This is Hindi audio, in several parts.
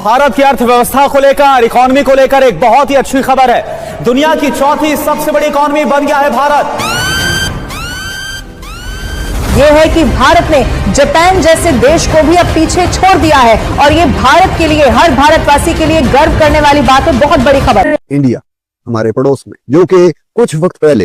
भारत की अर्थव्यवस्था को लेकर, इकोनॉमी को लेकर एक बहुत ही अच्छी खबर है। दुनिया की चौथी सबसे बड़ी इकोनॉमी बन गया है भारत। यह है कि भारत ने जापान जैसे देश को भी अब पीछे छोड़ दिया है और ये भारत के लिए, हर भारतवासी के लिए गर्व करने वाली बात है। बहुत बड़ी खबर है। इंडिया हमारे पड़ोस में, जो कि कुछ वक्त पहले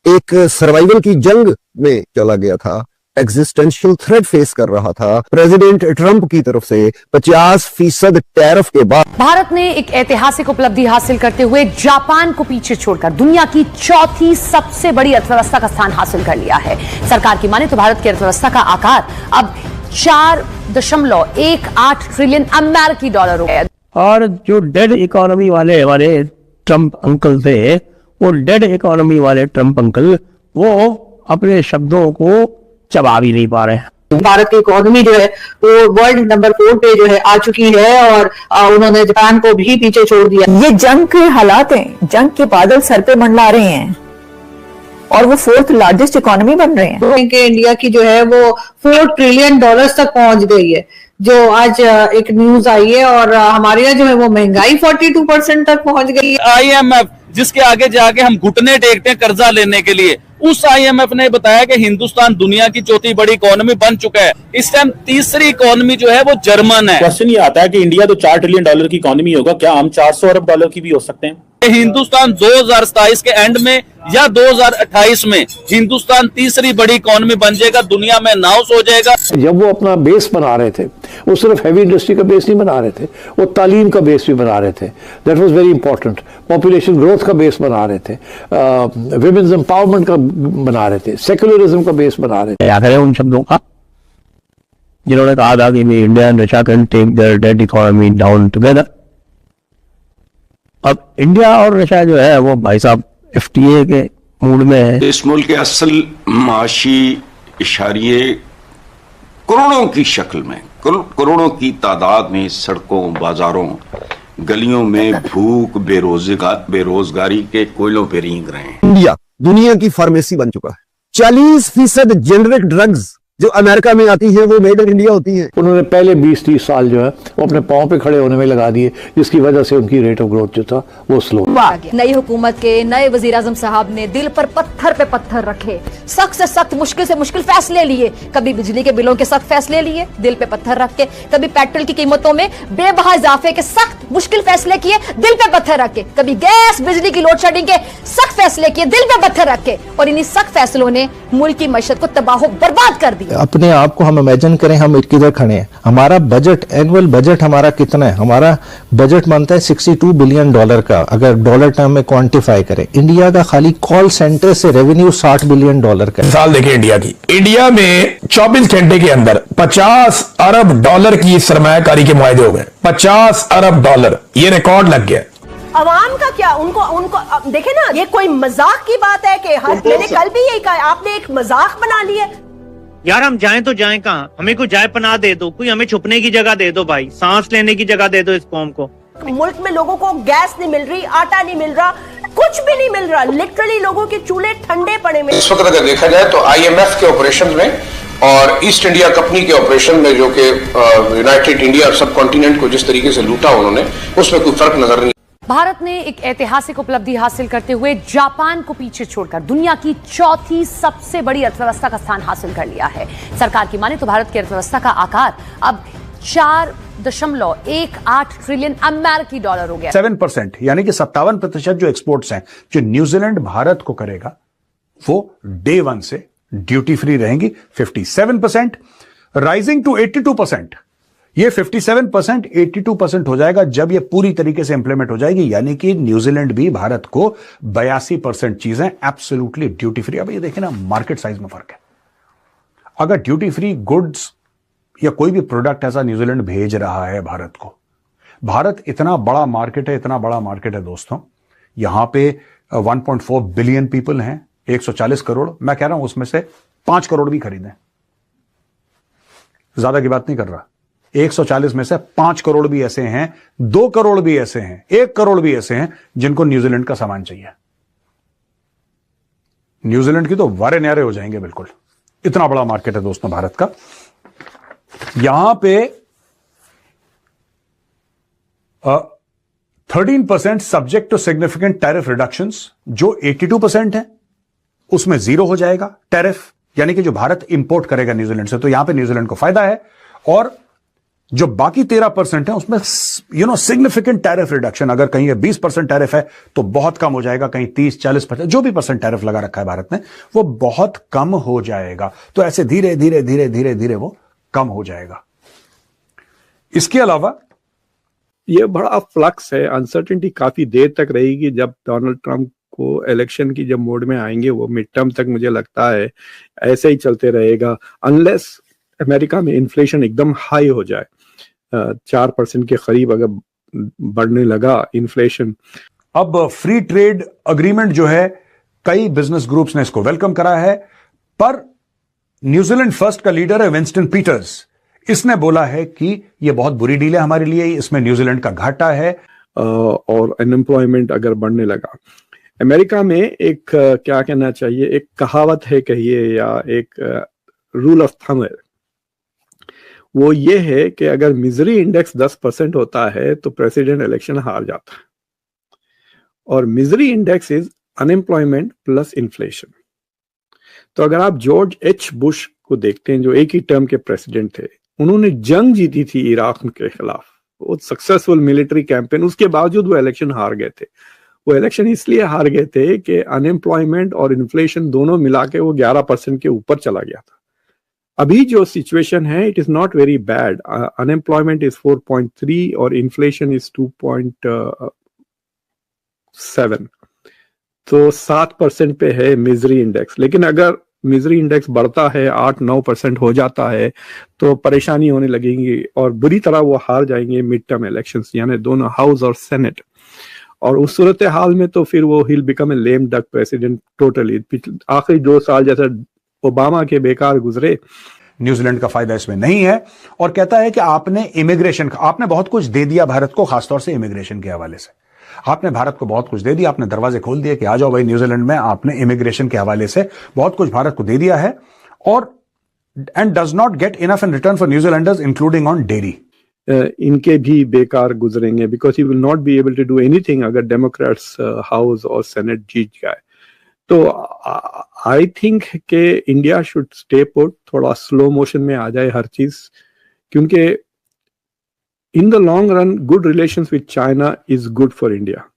एक सर्वाइवल की जंग में चला गया था, एग्जिस्टेंशियल थ्रेट फेस कर रहा था, प्रेसिडेंट ट्रंप की तरफ से 50% टैरिफ के बाद भारत ने एक ऐतिहासिक उपलब्धि हासिल करते हुए जापान को पीछे छोड़कर दुनिया की चौथी सबसे बड़ी अर्थव्यवस्था का स्थान हासिल कर लिया है। सरकार की माने तो भारत की अर्थव्यवस्था का आकार अब 4.18 ट्रिलियन अमेरिकी डॉलर हो गया। और जो डेड इकोनॉमी वाले हमारे ट्रंप अंकल थे, वो डेड इकोनॉमी वाले ट्रंप अंकल वो अपने शब्दों को चबा भी नहीं पा रहे हैं। भारत की इकोनॉमी जो है वो वर्ल्ड नंबर 4 पे जो है आ चुकी है और उन्होंने जापान को भी पीछे छोड़ दिया। ये जंग के हालात हैं, जंग के बादल सर पे मंडला रहे हैं और वो 4th लार्जेस्ट इकोनॉमी बन रहे हैं। इंडिया की जो है वो $4 ट्रिलियन तक पहुंच गई है, जो आज एक न्यूज आई है। और हमारे यहाँ जो है वो महंगाई 42% तक पहुंच गई है। IMF जिसके आगे जाके हम घुटने टेकते हैं कर्जा लेने के लिए, उस IMF ने बताया कि हिंदुस्तान दुनिया की चौथी बड़ी इकोनॉमी बन चुका है। इस टाइम तीसरी इकोनॉमी जो है वो जर्मन है। क्वेश्चन ये आता है कि इंडिया तो $4 ट्रिलियन की इकोनॉमी होगा, क्या हम $400 अरब की भी हो सकते हैं? हिंदुस्तान 2027 के एंड में या 2028 में हिंदुस्तान तीसरी बड़ी इकोनॉमी बन जाएगा, दुनिया में अनाउंस हो जाएगा। जब वो अपना बेस बना रहे थे, वो सिर्फ हैवी इंडस्ट्री का बेस नहीं बना रहे थे, वो तालीम का बेस भी बना रहे थे। That was very important. Population growth का बेस बना रहे थे, विमेन्स एम्पावरमेंट का बना रहे थे, सेक्युलरिज्म का बेस बना रहे थे। याद है उन शब्दों का जिन्होंने कहा था कि India and Russia can take their dead economy down together. अब इंडिया और रशिया जो है वो भाई साहब FTA के मूड में है। इस मुल्क के असल माशी इशारिये करोड़ों की शक्ल में, करोड़ों की तादाद में सड़कों, बाजारों, गलियों में भूख, बेरोजगारी के कोयलों पे रेंग रहे हैं। इंडिया दुनिया की फार्मेसी बन चुका है। 40% जेनरिक ड्रग्स जो अमेरिका में आती है वो मेड इन इंडिया होती है। उन्होंने पहले 20-30 साल जो है वो अपने पांव पे खड़े होने में लगा दिए, जिसकी वजह से उनकी रेट ऑफ ग्रोथ जो था वो स्लो। नई हुकूमत के नए वजीर आजम साहब ने दिल पर पत्थर पे पत्थर रखे, सख्त से सख्त, मुश्किल से मुश्किल फैसले लिए। कभी बिजली के बिलों के सख्त फैसले लिए दिल पे पत्थर रख के, कभी पेट्रोल की कीमतों में बेबहा इजाफे के सख्त मुश्किल फैसले किए दिल पे पत्थर रख के, कभी गैस बिजली की लोड शेडिंग के सख्त फैसले किए दिल पे पत्थर रख के। और इन्हीं सख्त फैसलों ने मुल्क की मईशत को तबाह बर्बाद कर दिया। अपने आप को हम इमेजिन करें, हम किधर खड़े हैं। हमारा बजट, एनुअल बजट हमारा कितना है? हमारा बजट बनता है $62 बिलियन का, अगर डॉलर टर्म में क्वांटिफाई करें। इंडिया का खाली कॉल सेंटर से रेवेन्यू $60 बिलियन का। मिसाल देखिए इंडिया की, इंडिया में 24 घंटे के अंदर $50 अरब की सरमायाकारी के मुआहदे हो गए। $50 अरब, ये रिकॉर्ड लग गया। अवाम का क्या, उनको देखे ना, ये कोई मजाक की बात है कि मैंने कल भी यही कहा, आपने एक मजाक बना लिया। यार हम जाएं तो जाएं कहां? हमें कोई जाए पनाह दे दो, कोई हमें छुपने की जगह दे दो भाई, सांस लेने की जगह दे दो इस कौम को। मुल्क में लोगों को गैस नहीं मिल रही, आटा नहीं मिल रहा, कुछ भी नहीं मिल रहा। लिटरली लोगों के चूल्हे ठंडे पड़े में। इस वक्त अगर देखा जाए तो IMF के ऑपरेशन में और ईस्ट इंडिया कंपनी के ऑपरेशन में, जो कि यूनाइटेड इंडिया सब कॉन्टिनेंट को जिस तरीके से लूटा उन्होंने, उसमें कोई फर्क नजर नहीं। भारत ने एक ऐतिहासिक उपलब्धि हासिल करते हुए जापान को पीछे छोड़कर दुनिया की चौथी सबसे बड़ी अर्थव्यवस्था का स्थान हासिल कर लिया है। सरकार की माने तो भारत की अर्थव्यवस्था का आकार अब 4.18 ट्रिलियन अमेरिकी डॉलर हो गया। 7% यानी कि 57% जो एक्सपोर्ट्स हैं, जो न्यूजीलैंड भारत को करेगा, वो डे 1 से ड्यूटी फ्री रहेंगी। 57% राइजिंग टू 82%। ये 57% 82% हो जाएगा जब ये पूरी तरीके से इंप्लीमेंट हो जाएगी, यानी कि न्यूजीलैंड भी भारत को 82% चीजें एब्सोल्युटली ड्यूटी फ्री। अब ये देखें ना, मार्केट साइज में फर्क है। अगर ड्यूटी फ्री गुड्स या कोई भी प्रोडक्ट ऐसा न्यूजीलैंड भेज रहा है भारत को, भारत इतना बड़ा मार्केट है, इतना बड़ा मार्केट है दोस्तों, यहां पे 1.4 बिलियन पीपल हैं, 140 करोड़। मैं कह रहा हूं उसमें से 5 करोड़ भी खरीदें, ज्यादा की बात नहीं कर रहा। 140 में से 5 करोड़ भी ऐसे हैं, 2 करोड़ भी ऐसे हैं, 1 करोड़ भी ऐसे हैं जिनको न्यूजीलैंड का सामान चाहिए। न्यूजीलैंड की तो वारे न्यारे हो जाएंगे बिल्कुल। इतना बड़ा मार्केट है दोस्तों भारत का। यहां पे 13% subject to significant tariff reductions, जो 82% है उसमें 0 हो जाएगा टैरिफ, यानी कि जो भारत इंपोर्ट करेगा न्यूजीलैंड से, तो यहां पे न्यूजीलैंड को फायदा है। और जो बाकी 13% है उसमें सिग्निफिकेंट टैरिफ रिडक्शन, अगर कहीं 20% टैरिफ है तो बहुत कम हो जाएगा, कहीं 30-40%, जो भी परसेंट टैरिफ लगा रखा है भारत ने वो बहुत कम हो जाएगा। तो ऐसे धीरे धीरे धीरे धीरे धीरे वो कम हो जाएगा। इसके अलावा ये बड़ा फ्लक्स है, अनसर्टेनिटी काफी देर तक रहेगी। जब डोनाल्ड ट्रंप को इलेक्शन की जब मोड में आएंगे, वो मिड टर्म तक मुझे लगता है ऐसे ही चलते रहेगा, अनलेस अमेरिका में इन्फ्लेशन एकदम हाई हो जाए, 4% के करीब अगर बढ़ने लगा इन्फ्लेशन। अब फ्री ट्रेड अग्रीमेंट जो है, कई बिजनेस ग्रुप्स ने इसको वेलकम करा है, पर न्यूजीलैंड फर्स्ट का लीडर है विंस्टन पीटर्स, इसने बोला है कि यह बहुत बुरी डील है हमारे लिए, इसमें न्यूजीलैंड का घाटा है। और अनएम्प्लॉयमेंट अगर बढ़ने लगा, अमेरिका में एक क्या कहना चाहिए, एक कहावत है कहिए, या एक रूल ऑफ थंब है, वो ये है कि अगर मिजरी इंडेक्स 10% होता है तो प्रेसिडेंट इलेक्शन हार जाता है, और misery index is unemployment plus inflation. तो अगर आप जॉर्ज एच बुश को देखते हैं, जो एक ही टर्म के प्रेसिडेंट थे, उन्होंने जंग जीती थी इराक के खिलाफ, वो सक्सेसफुल मिलिट्री कैंपेन, उसके बावजूद वो इलेक्शन हार गए थे। वो इलेक्शन इसलिए हार गए थे कि अनएम्प्लॉयमेंट और इन्फ्लेशन दोनों मिला के वो 11% के ऊपर चला गया था। अभी जो सिचुएशन है, it is not very bad, unemployment is 4.3 और इन्फ्लेशन इज 2.7, तो 7% पे है मिजरी इंडेक्स। लेकिन अगर मिजरी इंडेक्स बढ़ता है, 8-9% हो जाता है, तो परेशानी होने लगेगी और बुरी तरह वो हार जाएंगे मिड टर्म इलेक्शंस, यानी दोनों हाउस और सेनेट। और उस सूरत हाल में तो फिर वो he'll become a lame duck president totally. आखिरी 2 साल जैसे ओबामा के बेकार गुजरे। न्यूजीलैंड का फायदा इसमें नहीं है, और कहता है कि आपने आपने बहुत कुछ दे दिया भारत को, खासतौर से इमिग्रेशन के हवाले से। आपने भारत को बहुत कुछ दे दिया, आपने दरवाजे खोल दिए कि आ जाओ भाई न्यूजीलैंड में, आपने इमिग्रेशन के हवाले से बहुत कुछ भारत को दे दिया है, और and does not get enough in return for New Zealanders including on dairy. इनके भी बेकार गुजरेंगे, because he will not be able to do anything अगर डेमोक्रेट्स हाउस और सेनेट जीत जाए। तो आई थिंक कि इंडिया शुड स्टे पुट, थोड़ा स्लो मोशन में आ जाए हर चीज, क्योंकि in the long run good relations with China is good for India.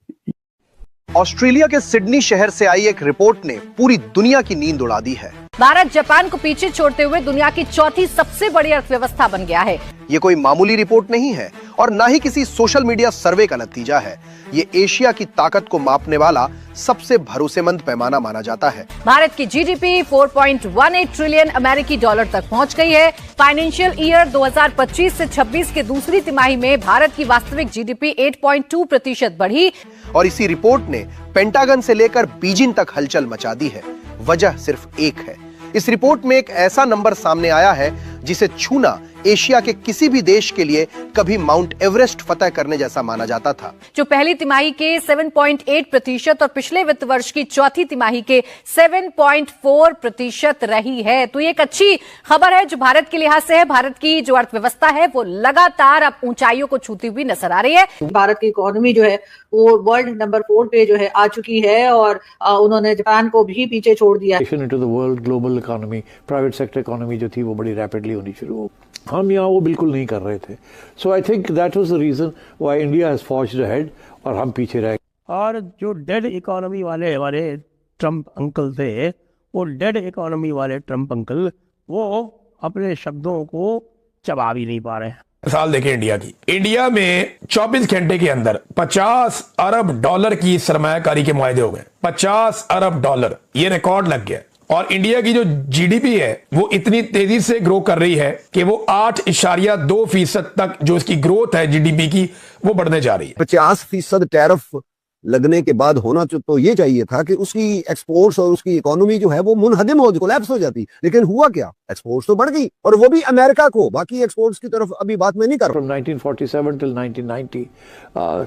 Australia के सिडनी शहर से आई एक रिपोर्ट ने पूरी दुनिया की नींद उड़ा दी है। भारत जापान को पीछे छोड़ते हुए दुनिया की चौथी सबसे बड़ी अर्थव्यवस्था बन गया है। ये कोई मामूली रिपोर्ट नहीं है और ना ही किसी सोशल मीडिया सर्वे का नतीजा है। ये एशिया की ताकत को मापने वाला सबसे भरोसेमंद पैमाना माना जाता है। भारत की जीडीपी 4.18 ट्रिलियन अमेरिकी डॉलर तक पहुंच गई है। फाइनेंशियल ईयर 2025 से 26 के दूसरी तिमाही में भारत की वास्तविक जीडीपी 8.2% बढ़ी। और इसी रिपोर्ट ने पेंटागन से लेकर बीजिंग तक हलचल मचा दी है। वजह सिर्फ एक है, इस रिपोर्ट में एक ऐसा नंबर सामने आया है जिसे छूना एशिया के किसी भी देश के लिए कभी माउंट एवरेस्ट फतह करने जैसा माना जाता था। जो पहली तिमाही के 7.8% और पिछले वित्त वर्ष की चौथी तिमाही के 7.4% रही है। तो ये एक अच्छी खबर है जो भारत के लिहाज से है। भारत की जो अर्थव्यवस्था है वो लगातार अब ऊंचाइयों को छूती हुई नजर आ रही है। भारत की इकोनॉमी जो है वो वर्ल्ड नंबर 4 पे जो है आ चुकी है, और उन्होंने जापान को भी पीछे छोड़ दिया। Into the world global economy, private sector economy जो थी वो बड़ी रैपिडली होनी शुरू हो, हम यहाँ वो बिल्कुल नहीं कर रहे थे। So I think that was the reason why India has forged ahead और हम पीछे रह गए। और जो डेड इकोनॉमी वाले हमारे ट्रम्प अंकल थे, वो डेड इकोनॉमी वाले ट्रम्प अंकल वो अपने शब्दों को चबा भी नहीं पा रहे हैं। मिसाल देखें इंडिया की। इंडिया में 24 घंटे के अंदर 50 अरब डॉलर की सरमायाकारी के मुआहदे हो गए। 50 अरब डॉलर, ये रिकॉर्ड लग गया। और इंडिया की जो जीडीपी है वो इतनी तेजी से ग्रो कर रही है कि वो 8.2% तक जो इसकी ग्रोथ है जीडीपी की वो बढ़ने जा रही है। 50% टैरिफ लगने के बाद होना तो ये चाहिए था कि उसकी एक्सपोर्ट्स और उसकी इकोनॉमी जो है वो मुनहदिम हो, कोलैप्स हो जाती। लेकिन हुआ क्या, एक्सपोर्ट्स तो बढ़ गई, और वो भी अमेरिका को। बाकी एक्सपोर्ट्स की तरफ अभी बात मैं नहीं कर रहा। फ्रॉम 1947 टिल 1990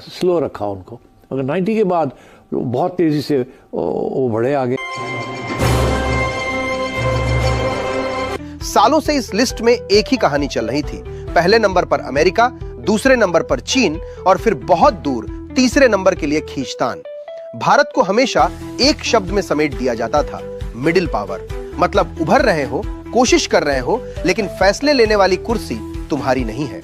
स्लो रखा उनको, मगर 90 के बाद बहुत तेजी से वो बढ़े आगे। सालों से इस लिस्ट में एक ही कहानी चल रही थी। पहले नंबर पर अमेरिका, दूसरे नंबर पर चीन और फिर बहुत दूर तीसरे नंबर के लिए खींचतान। भारत को हमेशा एक शब्द में समेट दिया जाता था, मिडिल पावर। मतलब उभर रहे हो, कोशिश कर रहे हो, लेकिन फैसले लेने वाली कुर्सी तुम्हारी नहीं है।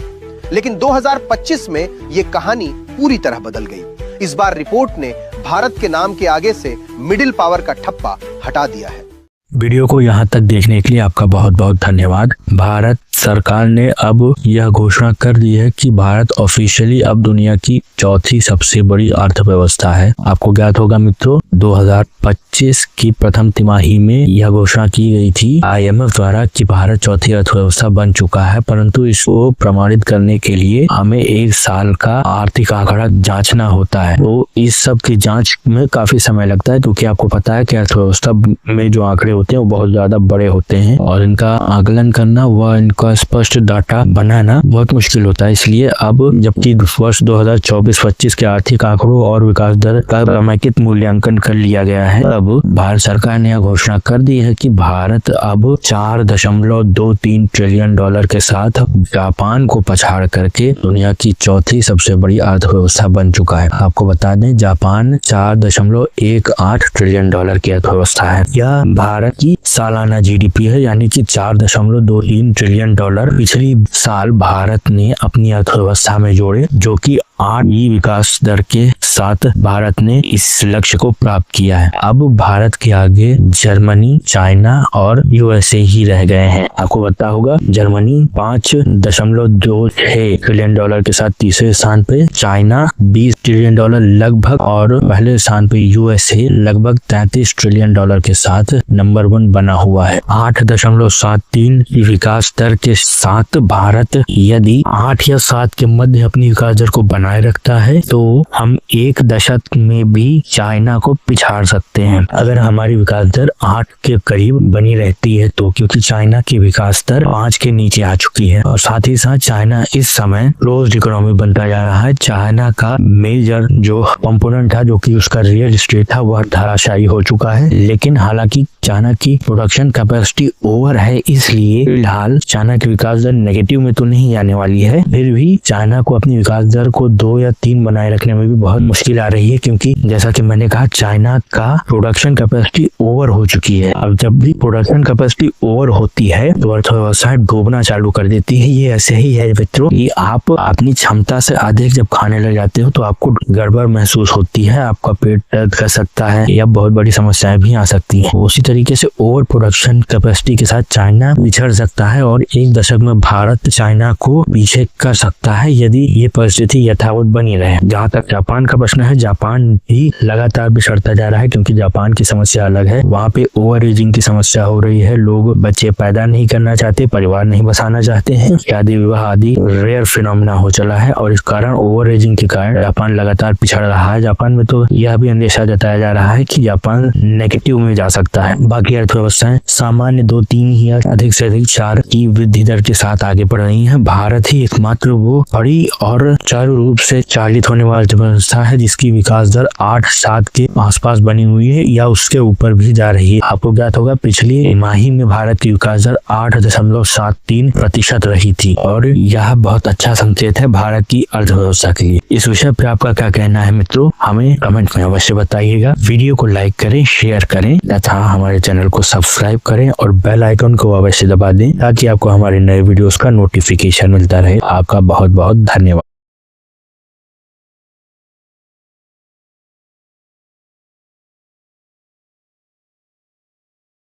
लेकिन 2025 में यह कहानी पूरी तरह बदल गई। इस बार रिपोर्ट ने भारत के नाम के आगे से मिडिल पावर का ठप्पा हटा दिया है। वीडियो को यहाँ तक देखने के लिए आपका बहुत बहुत धन्यवाद। भारत सरकार ने अब यह घोषणा कर दी है कि भारत ऑफिशियली अब दुनिया की चौथी सबसे बड़ी अर्थव्यवस्था है। आपको ज्ञात होगा मित्रों, 2025 की प्रथम तिमाही में यह घोषणा की गई थी IMF द्वारा कि भारत चौथी अर्थव्यवस्था बन चुका है, परंतु इसको प्रमाणित करने के लिए हमें एक साल का आर्थिक आंकड़ा जांचना होता है। तो इस सब की जांच में काफी समय लगता है, क्योंकि आपको पता है कि अर्थव्यवस्था में जो आंकड़े होते हैं वो बहुत ज्यादा बड़े होते हैं और इनका आकलन करना व इनका स्पष्ट डाटा बनाना बहुत मुश्किल होता है। इसलिए अब जबकि वर्ष 2024-25 के आर्थिक आंकड़ों और विकास दर का समेकित मूल्यांकन कर लिया गया है, अब भारत सरकार ने यह घोषणा कर दी है कि भारत अब 4.23 ट्रिलियन डॉलर के साथ जापान को पछाड़ करके दुनिया की चौथी सबसे बड़ी अर्थव्यवस्था बन चुका है। आपको बता दें, जापान 4.18 ट्रिलियन डॉलर की अर्थव्यवस्था है। यह भारत की सालाना GDP है, यानी कि 4.23 ट्रिलियन डॉलर पिछली साल भारत ने अपनी अर्थव्यवस्था में जोड़े, जो कि 8 विकास दर के साथ भारत ने इस लक्ष्य को प्राप्त किया है। अब भारत के आगे जर्मनी, चाइना और USA ही रह गए हैं। आपको पता होगा, जर्मनी 5.26 ट्रिलियन डॉलर के साथ तीसरे स्थान पे, चाइना 20 ट्रिलियन डॉलर लगभग, और पहले स्थान पे USA लगभग 33 ट्रिलियन डॉलर के साथ नंबर 1 बना हुआ है। 8.73 विकास दर के साथ भारत यदि 8 या 7 के मध्य अपनी विकास दर को बनाए रखता है तो हम एक दशक में भी चाइना को पिछाड़ सकते हैं, अगर हमारी विकास दर 8 के करीब बनी रहती है तो, क्योंकि चाइना की विकास दर 5 के नीचे आ चुकी है। और साथ ही साथ चाइना इस समय क्लोज्ड इकोनॉमी बनता जा रहा है। चाइना का मेजर जो कंपोनेंट था, जो कि उसका रियल एस्टेट था, वह धराशायी हो चुका है। लेकिन हालांकि चाइना की प्रोडक्शन कैपेसिटी ओवर है, इसलिए फिलहाल चाइना की विकास दर नेगेटिव में तो नहीं आने वाली है। फिर भी चाइना को अपनी विकास दर को 2 या 3 बनाए रखने में भी बहुत मुश्किल आ रही है, क्योंकि जैसा कि मैंने कहा, चाइना का प्रोडक्शन कैपेसिटी ओवर हो चुकी है। अब जब भी प्रोडक्शन कैपेसिटी ओवर होती है तो अर्थव्यवस्था डूबना चालू कर देती है। ये ऐसे ही है मित्रों कि आप अपनी क्षमता से अधिक जब खाने लग जाते हो तो आपको गड़बड़ महसूस होती है, आपका पेट दर्द कर सकता है या बहुत बड़ी समस्याएं भी आ सकती है। उसी तरीके से ओवर प्रोडक्शन कैपेसिटी के साथ चाइना पिछड़ सकता है और एक दशक में भारत चाइना को पीछे कर सकता है यदि ये परिस्थिति यथावत बनी रहे। जहाँ तक जापान का प्रश्न है, जापान भी लगातार बिछड़ता जा रहा है, क्योंकि जापान की समस्या अलग है। वहाँ पे ओवर एजिंग की समस्या हो रही है, लोग बच्चे पैदा नहीं करना चाहते, परिवार नहीं बसाना चाहते हैं, शादी विवाह आदि रेयर फिनोमेना हो चला है और इस कारण ओवर एजिंग के कारण जापान लगातार पिछड़ रहा है। जापान में तो यह भी अंदेशा जताया जा रहा है कि जापान नेगेटिव में जा सकता है। बाकी अर्थव्यवस्थाएं सामान्य 2-3 या अधिक से अधिक 4 की वृद्धि दर के साथ आगे बढ़ रही है। भारत ही एकमात्र वो बड़ी और चारू रूप से चालित होने वाली अर्थव्यवस्था है जिसकी विकास दर 8-7 के आसपास बनी हुई है या उसके ऊपर भी जा रही है। आपको ज्ञात होगा, पिछली तिमाही में भारत की विकास दर 8.73% रही थी और यह बहुत अच्छा संकेत है भारत की अर्थव्यवस्था के लिए। इस विषय पर आपका क्या कहना है मित्रों, हमें कमेंट में अवश्य बताइएगा। वीडियो को लाइक करें, शेयर करें तथा हमारे चैनल को सब्सक्राइब करें और बेल आइकन को अवश्य दबा दें ताकि आपको हमारे नए वीडियोस का नोटिफिकेशन मिलता रहे। आपका बहुत बहुत धन्यवाद।